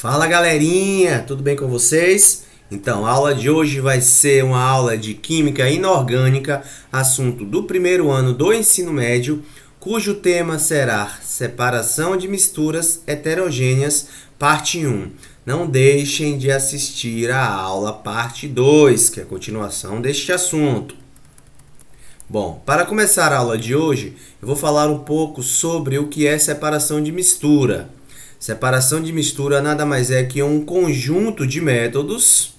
Fala galerinha, tudo bem com vocês? Então, a aula de hoje vai ser uma aula de Química Inorgânica, assunto do primeiro ano do ensino médio, cujo tema será Separação de Misturas Heterogêneas, parte 1. Não deixem de assistir a aula parte 2, que é a continuação deste assunto. Bom, para começar a aula de hoje, eu vou falar um pouco sobre o que é separação de mistura. Separação de mistura nada mais é que um conjunto de métodos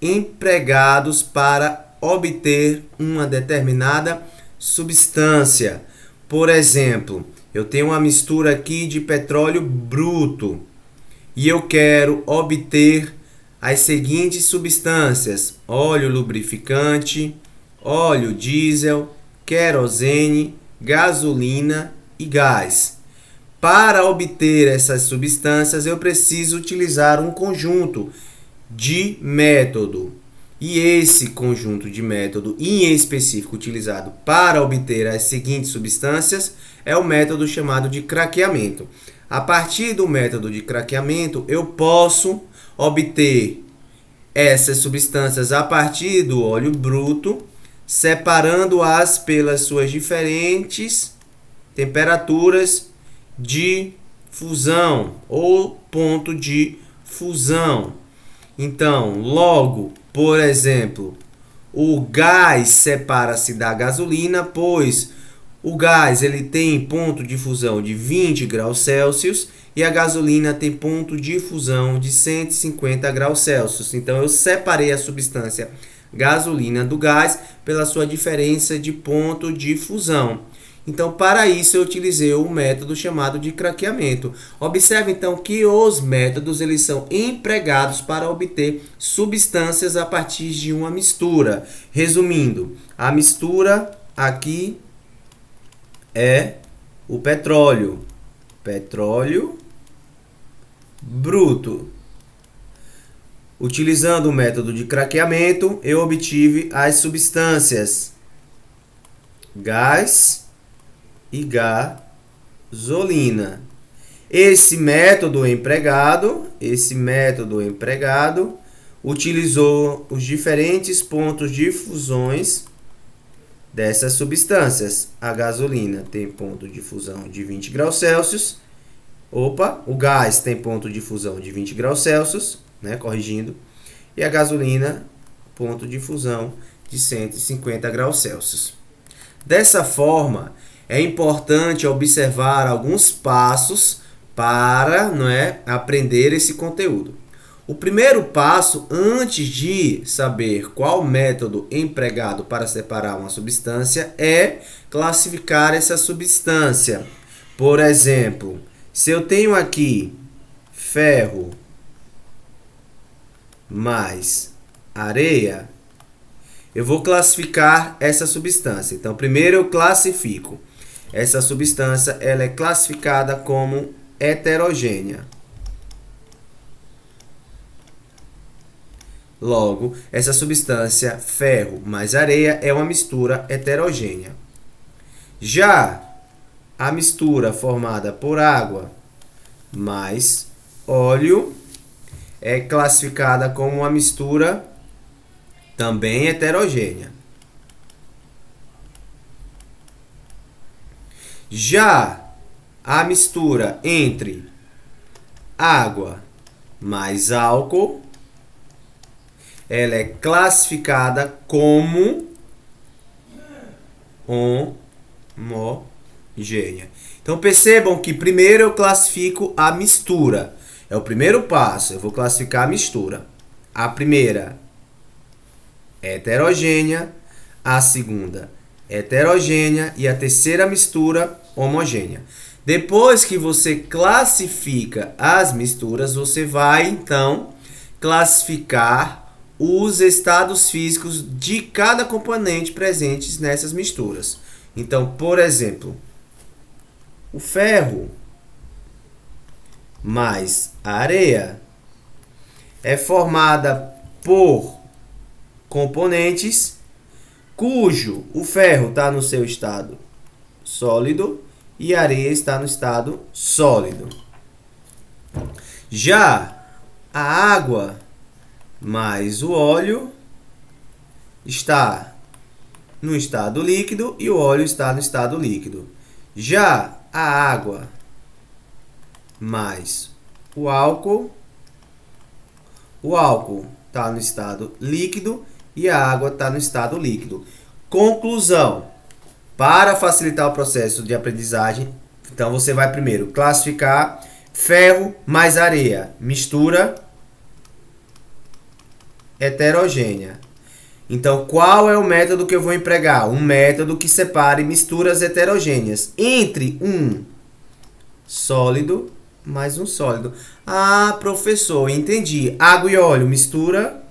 empregados para obter uma determinada substância. Por exemplo, eu tenho uma mistura aqui de petróleo bruto e eu quero obter as seguintes substâncias: óleo lubrificante, óleo diesel, querosene, gasolina e gás. Para obter essas substâncias, eu preciso utilizar um conjunto de método. E esse conjunto de método, em específico, utilizado para obter as seguintes substâncias, é o método chamado de craqueamento. A partir do método de craqueamento, eu posso obter essas substâncias a partir do óleo bruto, separando-as pelas suas diferentes temperaturas de fusão ou ponto de fusão. Então, logo, por exemplo, o gás separa-se da gasolina, pois o gás ele tem ponto de fusão de 20 graus Celsius e a gasolina tem ponto de fusão de 150 graus Celsius. Então, eu separei a substância gasolina do gás pela sua diferença de ponto de fusão. Então, para isso, eu utilizei o método chamado de craqueamento. Observe, então, que os métodos eles são empregados para obter substâncias a partir de uma mistura. Resumindo, a mistura aqui é o petróleo. Petróleo bruto. Utilizando o método de craqueamento, eu obtive as substâncias gás e gasolina. Esse método empregado utilizou os diferentes pontos de fusões dessas substâncias. A gasolina tem ponto de fusão de 20 graus Celsius. O gás tem ponto de fusão de 20 graus Celsius, corrigindo. E a gasolina, ponto de fusão de 150 graus Celsius. Dessa forma, é importante observar alguns passos para aprender esse conteúdo. O primeiro passo, antes de saber qual método empregado para separar uma substância, é classificar essa substância. Por exemplo, se eu tenho aqui ferro mais areia, eu vou classificar essa substância. Então, primeiro eu classifico. Essa substância ela é classificada como heterogênea. Logo, essa substância ferro mais areia é uma mistura heterogênea. Já a mistura formada por água mais óleo é classificada como uma mistura também heterogênea. Já a mistura entre água mais álcool, ela é classificada como homogênea. Então percebam que primeiro eu classifico a mistura. É o primeiro passo, eu vou classificar a mistura. A primeira heterogênea, a segunda heterogênea e a terceira mistura homogênea. Depois que você classifica as misturas, você vai então classificar os estados físicos de cada componente presentes nessas misturas. Então, por exemplo, o ferro mais a areia é formada por componentes cujo o ferro está no seu estado sólido e a areia está no estado sólido. Já a água mais o óleo está no estado líquido e o óleo está no estado líquido. Já a água mais o álcool está no estado líquido e a água está no estado líquido. Conclusão: para facilitar o processo de aprendizagem, então você vai primeiro classificar ferro mais areia, mistura heterogênea. Então, qual é o método que eu vou empregar? Um método que separe misturas heterogêneas entre um sólido mais um sólido. Ah, professor, entendi. Água e óleo, mistura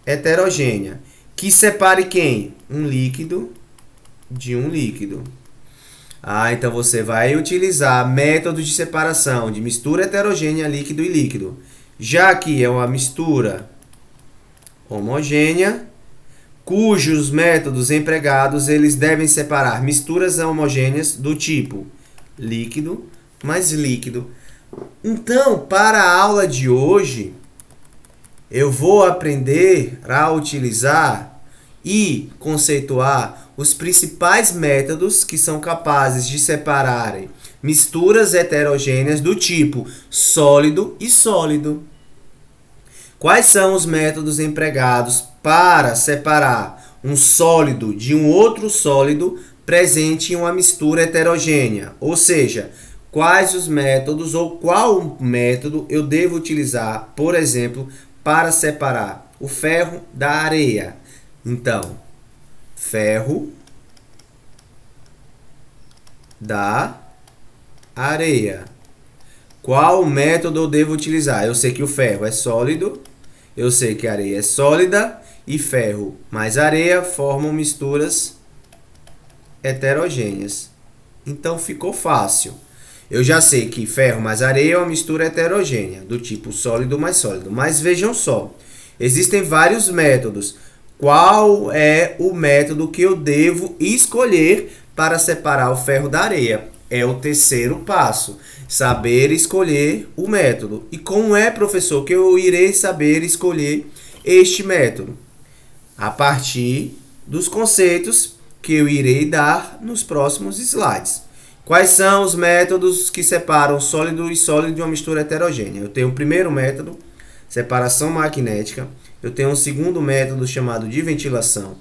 heterogênea. Que separe quem? Um líquido de um líquido. Ah, então você vai utilizar método de separação de mistura heterogênea, líquido e líquido. Já que é uma mistura homogênea, cujos métodos empregados eles devem separar misturas homogêneas do tipo líquido mais líquido. Então, para a aula de hoje, eu vou aprender a utilizar e conceituar os principais métodos que são capazes de separarem misturas heterogêneas do tipo sólido e sólido. Quais são os métodos empregados para separar um sólido de um outro sólido presente em uma mistura heterogênea? Ou seja, quais os métodos ou qual método eu devo utilizar, por exemplo, para separar o ferro da areia? Então, ferro da areia. Qual método eu devo utilizar? Eu sei que o ferro é sólido, eu sei que a areia é sólida e ferro mais areia formam misturas heterogêneas. Então ficou fácil. Eu já sei que ferro mais areia é uma mistura heterogênea, do tipo sólido mais sólido. Mas vejam só, existem vários métodos. Qual é o método que eu devo escolher para separar o ferro da areia? É o terceiro passo, saber escolher o método. E como é, professor, que eu irei saber escolher este método? A partir dos conceitos que eu irei dar nos próximos slides. Quais são os métodos que separam sólido e sólido de uma mistura heterogênea? Eu tenho o primeiro método, separação magnética. Eu tenho um segundo método chamado de ventilação.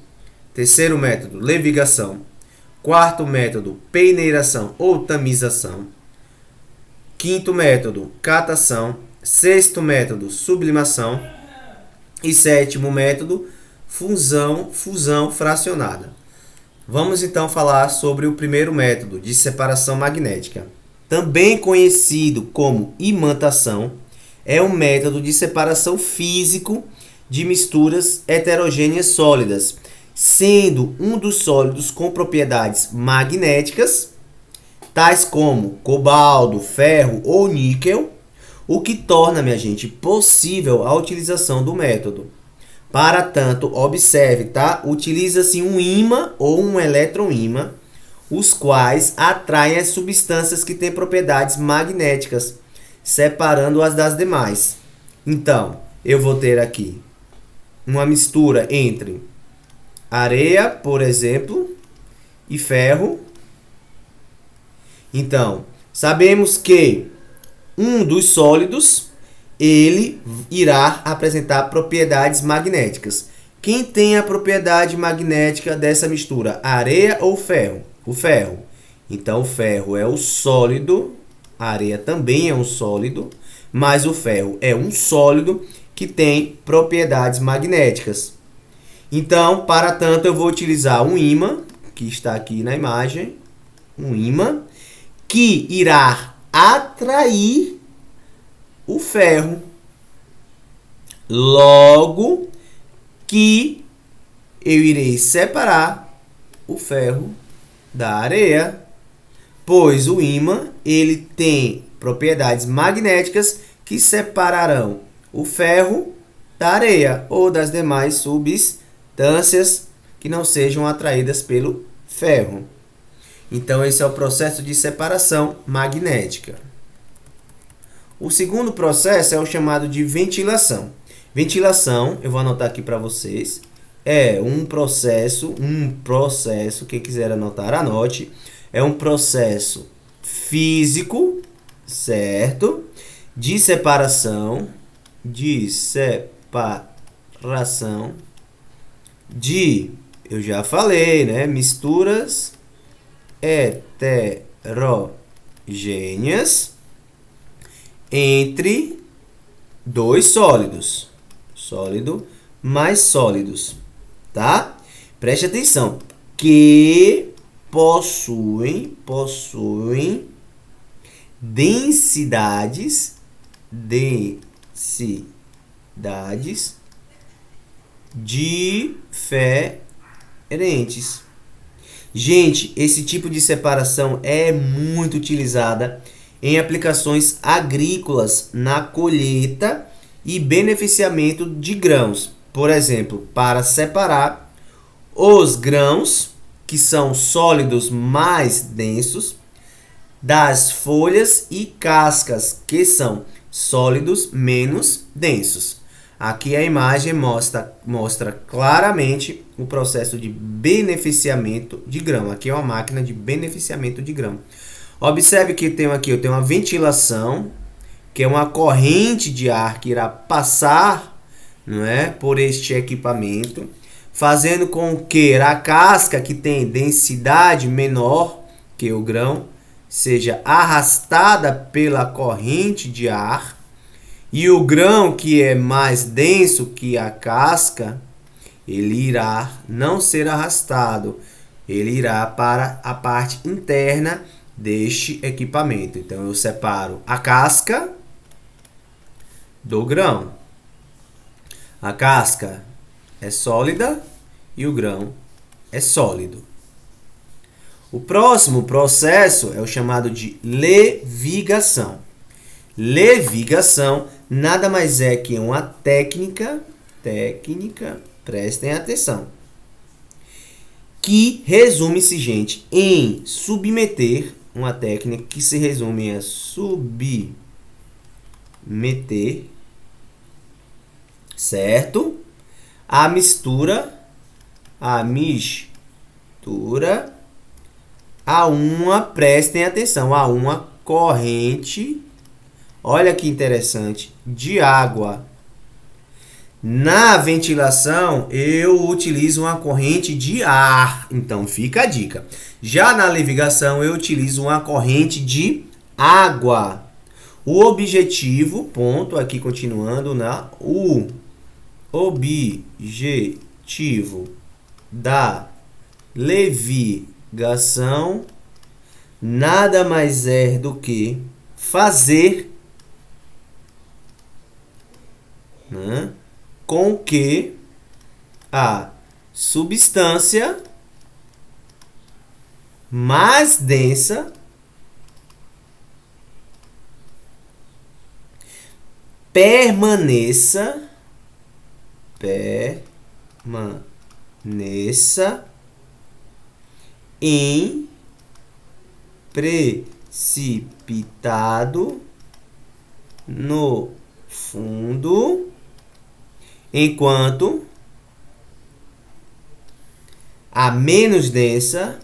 Terceiro método, levigação. Quarto método, peneiração ou tamização. Quinto método, catação. Sexto método, sublimação. E sétimo método, fusão fracionada. Vamos então falar sobre o primeiro método de separação magnética. Também conhecido como imantação, é um método de separação físico de misturas heterogêneas sólidas, sendo um dos sólidos com propriedades magnéticas, tais como cobalto, ferro ou níquel, o que torna, minha gente, possível a utilização do método. Para tanto, observe, tá? Utiliza-se um ímã ou um eletroímã, os quais atraem as substâncias que têm propriedades magnéticas, separando-as das demais. Então, eu vou ter aqui uma mistura entre areia, por exemplo, e ferro. Então, sabemos que um dos sólidos ele irá apresentar propriedades magnéticas. Quem tem a propriedade magnética dessa mistura? A areia ou o ferro? O ferro. Então, o ferro é o sólido, a areia também é um sólido, mas o ferro é um sólido que tem propriedades magnéticas. Então, para tanto, eu vou utilizar um ímã, que está aqui na imagem, um ímã, que irá atrair o ferro. Logo que eu irei separar o ferro da areia, pois o ímã ele tem propriedades magnéticas que separarão o ferro da areia ou das demais substâncias que não sejam atraídas pelo ferro. Então esse é o processo de separação magnética. O segundo processo é o chamado de ventilação. Ventilação, eu vou anotar aqui para vocês, é um processo, quem quiser anotar, anote, é um processo físico, certo? De separação, eu já falei, né? Misturas heterogêneas entre dois sólidos, sólido mais sólidos, tá? Preste atenção, que possuem densidades diferentes. Gente, esse tipo de separação é muito utilizada em aplicações agrícolas na colheita e beneficiamento de grãos. Por exemplo, para separar os grãos, que são sólidos mais densos, das folhas e cascas, que são sólidos menos densos. Aqui a imagem mostra claramente o processo de beneficiamento de grão. Aqui é uma máquina de beneficiamento de grão. Observe que eu tenho uma ventilação, que é uma corrente de ar que irá passar, não é, por este equipamento, fazendo com que a casca, que tem densidade menor que o grão, seja arrastada pela corrente de ar, e o grão, que é mais denso que a casca, ele irá não ser arrastado, ele irá para a parte interna deste equipamento. Então eu separo a casca do grão. A casca é sólida e o grão é sólido. O próximo processo é o chamado de levigação. Levigação nada mais é que uma técnica, prestem atenção, que resume-se, gente, em submeter, uma técnica que se resume em submeter, certo? A mistura a uma, prestem atenção, a uma corrente, olha que interessante, de água. Na ventilação, eu utilizo uma corrente de ar, então fica a dica. Já na levigação, eu utilizo uma corrente de água. O objetivo, ponto, aqui continuando, o objetivo da levigação nada mais é do que fazer, né, com que a substância mais densa permaneça em precipitado no fundo, enquanto a menos densa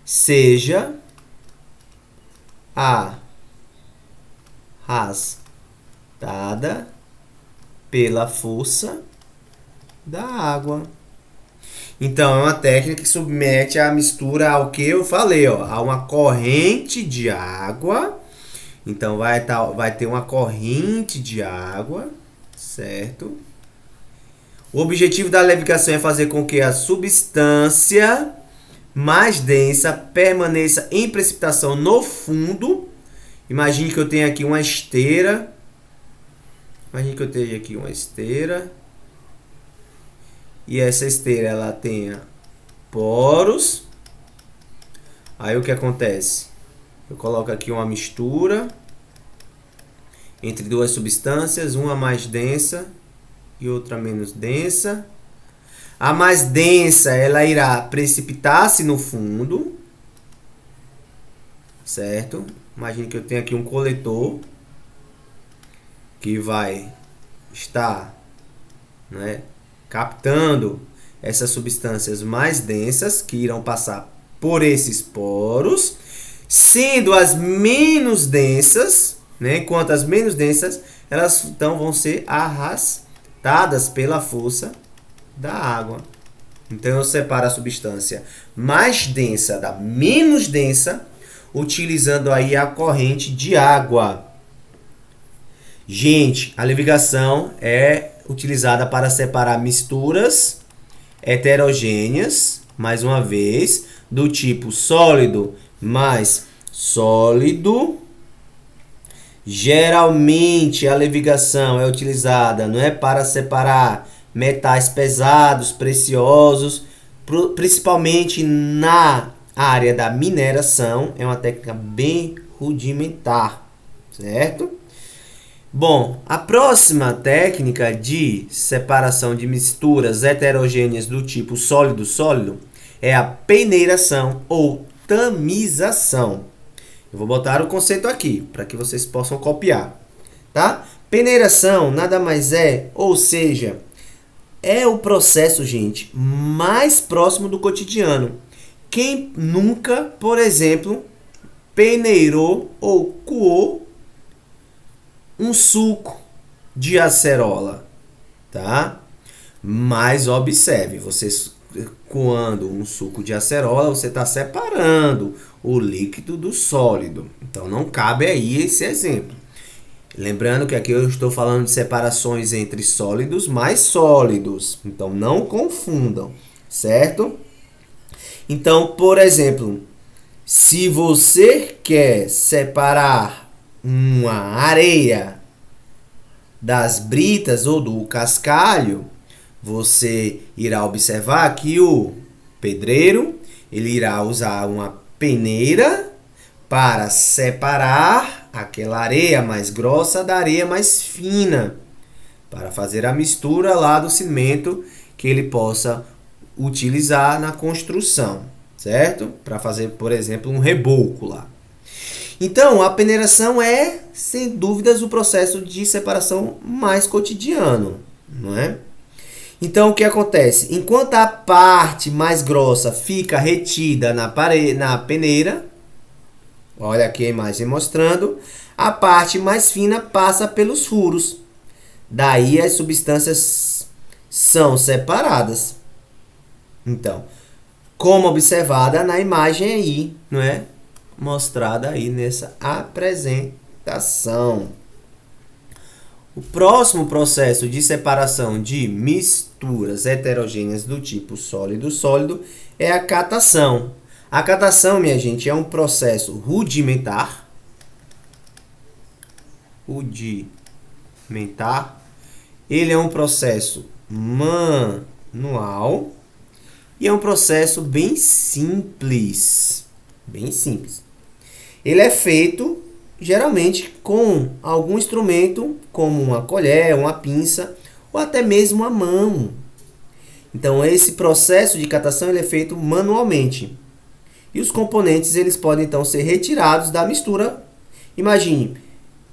seja arrastada pela força da água. Então, é uma técnica que submete a mistura ao que eu falei, ó, a uma corrente de água. Então, vai ter uma corrente de água, certo? O objetivo da levigação é fazer com que a substância mais densa permaneça em precipitação no fundo. Imagine que eu tenho aqui uma esteira. E essa esteira, ela tenha poros. Aí o que acontece? Eu coloco aqui uma mistura entre duas substâncias, uma mais densa e outra menos densa. A mais densa, ela irá precipitar-se no fundo, certo? Imagine que eu tenho aqui um coletor que vai estar, né, captando essas substâncias mais densas que irão passar por esses poros, sendo as menos densas, né, enquanto as menos densas, elas então vão ser arrastadas pela força da água. Então eu separo a substância mais densa da menos densa, utilizando aí a corrente de água. Gente, a levigação é utilizada para separar misturas heterogêneas, mais uma vez, do tipo sólido mais sólido. Geralmente a levigação é utilizada, não é, para separar metais pesados, preciosos, principalmente na área da mineração. É uma técnica bem rudimentar, certo? Bom, a próxima técnica de separação de misturas heterogêneas do tipo sólido-sólido é a peneiração ou tamização. Eu vou botar o conceito aqui para que vocês possam copiar, tá? Peneiração nada mais é, ou seja, é o processo, gente, mais próximo do cotidiano. Quem nunca, por exemplo, peneirou ou coou um suco de acerola, tá? Mas observe, você coando um suco de acerola, você está separando o líquido do sólido. Então não cabe aí esse exemplo. Lembrando que aqui eu estou falando de separações entre sólidos mais sólidos. Então não confundam, certo? Então, por exemplo, se você quer separar uma areia das britas ou do cascalho, você irá observar que o pedreiro ele irá usar uma peneira para separar aquela areia mais grossa da areia mais fina, para fazer a mistura lá do cimento que ele possa utilizar na construção, certo? Para fazer, por exemplo, um reboco lá. Então, a peneiração é, sem dúvidas, o processo de separação mais cotidiano, não é? Então, o que acontece? Enquanto a parte mais grossa fica retida na peneira, olha aqui a imagem mostrando, a parte mais fina passa pelos furos. Daí as substâncias são separadas. Então, como observada na imagem aí, não é? Mostrada aí nessa apresentação. O próximo processo de separação de misturas heterogêneas do tipo sólido-sólido é a catação. A catação, minha gente, é um processo rudimentar. Ele é um processo manual e é um processo bem simples. Bem simples. Ele é feito geralmente com algum instrumento, como uma colher, uma pinça ou até mesmo a mão. Então, esse processo de catação ele é feito manualmente. E os componentes eles podem então ser retirados da mistura. Imagine,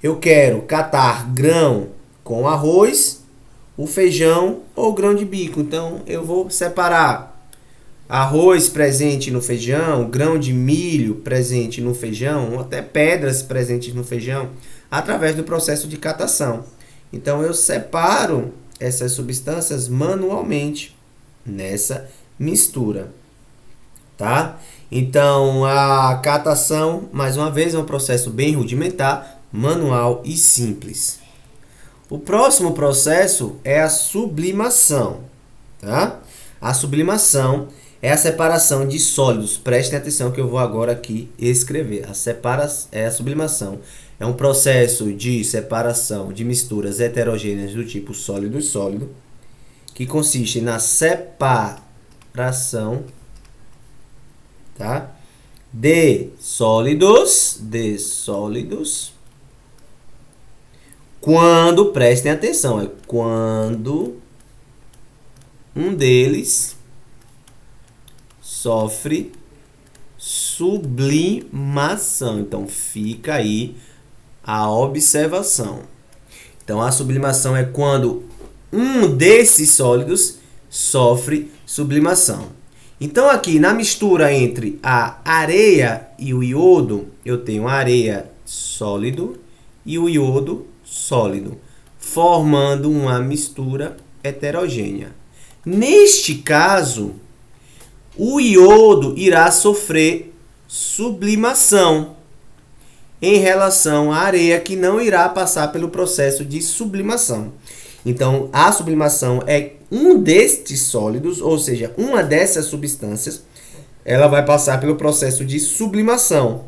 eu quero catar grão com arroz, o feijão ou grão de bico. Então, eu vou separar arroz presente no feijão, grão de milho presente no feijão, ou até pedras presentes no feijão, através do processo de catação. Então, eu separo essas substâncias manualmente nessa mistura, tá? Então, a catação, mais uma vez, é um processo bem rudimentar, manual e simples. O próximo processo é a sublimação, tá? A sublimação é a separação de sólidos. Prestem atenção que eu vou agora aqui escrever. A sublimação é um processo de separação de misturas heterogêneas do tipo sólido-sólido, que consiste na separação, tá, de sólidos, quando, prestem atenção, é quando um deles sofre sublimação. Então, fica aí a observação. Então, a sublimação é quando um desses sólidos sofre sublimação. Então, aqui na mistura entre a areia e o iodo, eu tenho a areia sólido e o iodo sólido, formando uma mistura heterogênea. Neste caso, o iodo irá sofrer sublimação em relação à areia, que não irá passar pelo processo de sublimação. Então, a sublimação é um destes sólidos, ou seja, uma dessas substâncias, ela vai passar pelo processo de sublimação,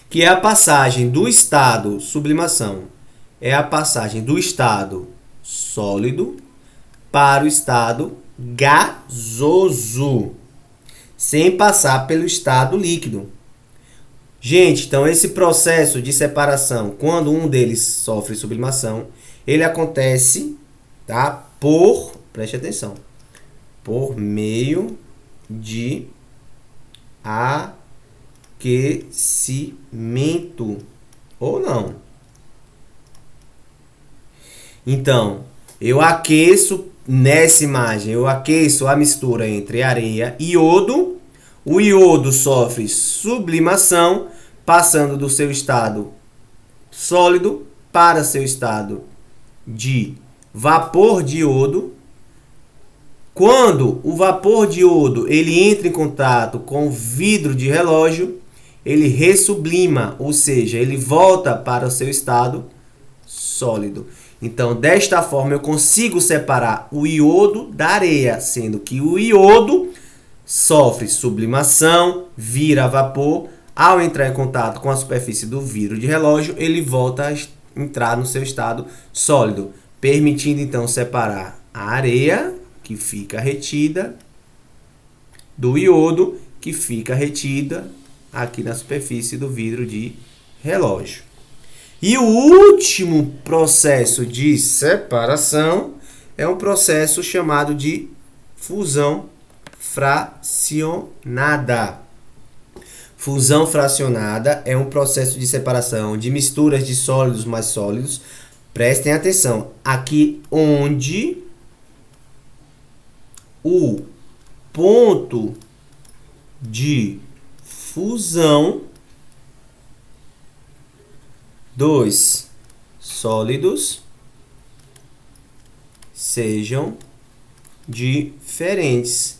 que é a passagem do estado, sublimação, é a passagem do estado sólido para o estado gasoso, sem passar pelo estado líquido. Gente, então esse processo de separação, quando um deles sofre sublimação, ele acontece, tá? Preste atenção, por meio de aquecimento ou não. Então, eu aqueço nessa imagem, eu aqueço a mistura entre areia e iodo. O iodo sofre sublimação, passando do seu estado sólido para seu estado de vapor de iodo. Quando o vapor de iodo ele entra em contato com o vidro de relógio, ele ressublima, ou seja, ele volta para o seu estado sólido. Então, desta forma, eu consigo separar o iodo da areia, sendo que o iodo sofre sublimação, vira vapor. Ao entrar em contato com a superfície do vidro de relógio, ele volta a entrar no seu estado sólido, permitindo então separar a areia, que fica retida, do iodo, que fica retida aqui na superfície do vidro de relógio. E o último processo de separação é um processo chamado de fusão fracionada. Fusão fracionada é um processo de separação de misturas de sólidos mais sólidos. Prestem atenção, aqui onde o ponto de fusão dos sólidos sejam diferentes.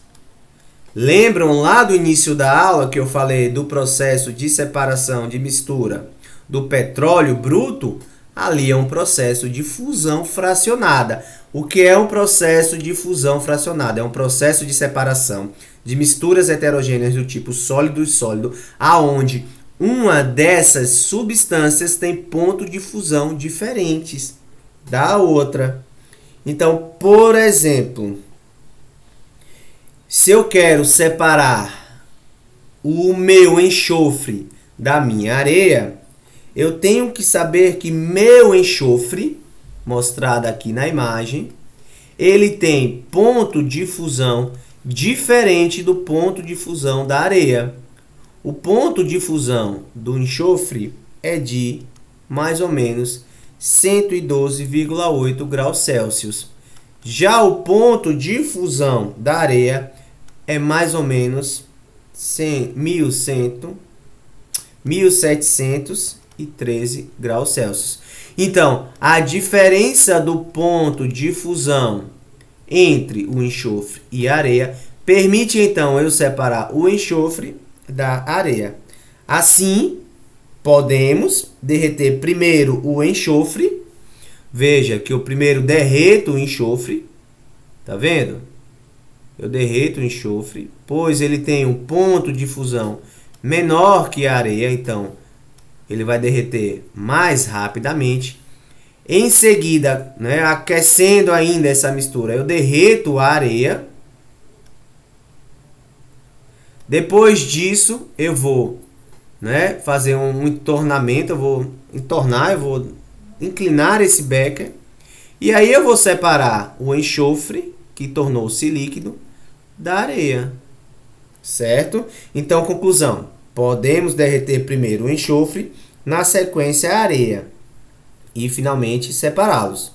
Lembram lá do início da aula que eu falei do processo de separação de mistura do petróleo bruto? Ali é um processo de fusão fracionada. O que é um processo de fusão fracionada? É um processo de separação de misturas heterogêneas do tipo sólido e sólido, aonde uma dessas substâncias tem ponto de fusão diferentes da outra. Então, por exemplo, se eu quero separar o meu enxofre da minha areia, eu tenho que saber que meu enxofre, mostrado aqui na imagem, ele tem ponto de fusão diferente do ponto de fusão da areia. O ponto de fusão do enxofre é de mais ou menos 112,8 graus Celsius. Já o ponto de fusão da areia é mais ou menos 1713 graus Celsius. Então, a diferença do ponto de fusão entre o enxofre e a areia permite, então, eu separar o enxofre da areia. Assim, podemos derreter primeiro o enxofre. Veja que eu primeiro derreto o enxofre. Tá vendo? Eu derreto o enxofre, pois ele tem um ponto de fusão menor que a areia, então ele vai derreter mais rapidamente. Em seguida, né, aquecendo ainda essa mistura, eu derreto a areia. Depois disso, eu vou, né, fazer um entornamento, eu vou entornar, eu vou inclinar esse becker. E aí eu vou separar o enxofre, que tornou-se líquido, da areia. certo? Então, conclusão: podemos derreter primeiro o enxofre, na sequência a areia e finalmente separá-los.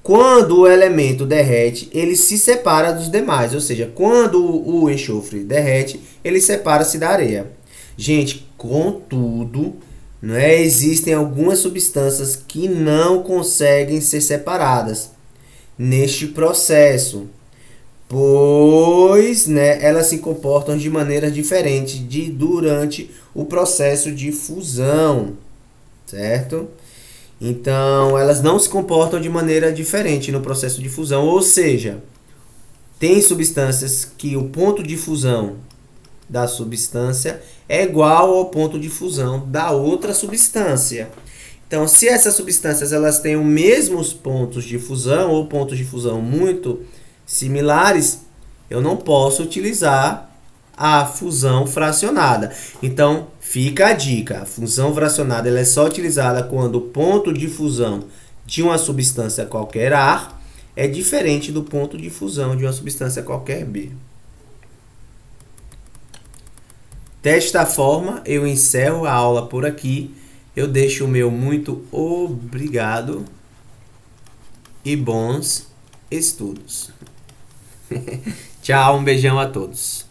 Quando o elemento derrete, ele se separa dos demais, ou seja, quando o enxofre derrete, ele separa-se da areia. Gente, contudo, né, existem algumas substâncias que não conseguem ser separadas neste processo, pois, né, elas se comportam de maneira diferente durante o processo de fusão, certo? Então, elas não se comportam de maneira diferente no processo de fusão, ou seja, tem substâncias que o ponto de fusão da substância é igual ao ponto de fusão da outra substância. Então, se essas substâncias elas têm os mesmos pontos de fusão ou pontos de fusão muito similares, eu não posso utilizar a fusão fracionada. Então, fica a dica. A fusão fracionada ela é só utilizada quando o ponto de fusão de uma substância qualquer A é diferente do ponto de fusão de uma substância qualquer B. Desta forma, eu encerro a aula por aqui. Eu deixo o meu muito obrigado e bons estudos. Tchau, um beijão a todos.